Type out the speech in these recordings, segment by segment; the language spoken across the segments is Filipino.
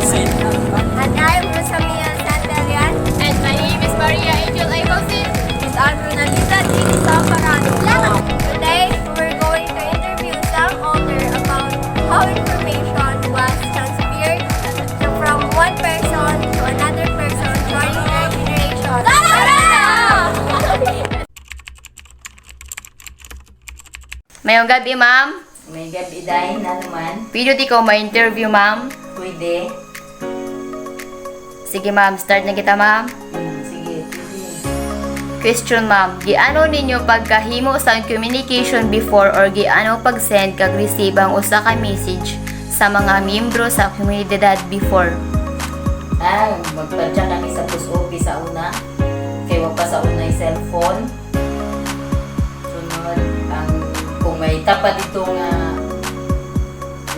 And I'm Rosamia Santelian. And my name is Maria Angel Agosin. And I'm Ronalita Dini Saparano. Today, we're going to interview some author about how information was transferred from one person to another person during their generation. Mayong gabi, ma'am. May gabi dahil na naman. Pwede di ko ma-interview, ma'am. Pwede. Sige, ma'am. Start na kita, ma'am. Sige, pwede. Question, ma'am. Giano ninyo pagkahimo sa communication before or giano pag-send kag receive ang usa ka message sa mga miyembro sa komunidad before? Magpadya kami sa post office sa una. Kaya wag pa sa una yung cellphone. Sunod, kung may tapat itong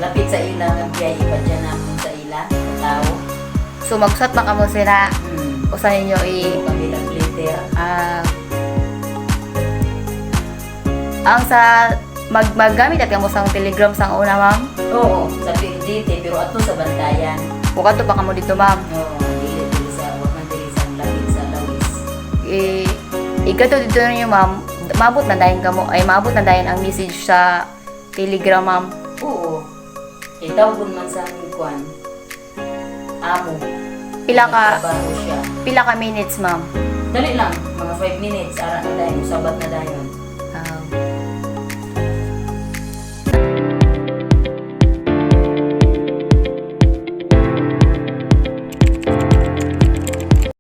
lapit sa ila, nga biyay ipadya namin sa ila, tao. So, magsat pa kamo sila. Usa ninyo Kami lang glitter. Ang sa maggamit at kamo sang Telegram sang una, ma'am. Oo, sa PDT, pero ato sa bantayan. Buka to pa kamo dito, ma'am. Oo, dili sa, wag man dili sa lapit sa lawis. Ikato dito ninyo, ma'am. Maabot na dahin ang message sa Telegram, ma'am. Oo. Itawgon man sa kuan. Amo. Pila ka minutes, ma'am. Dali lang, mga 5 minutes, ara na dahil, sabat na dahil.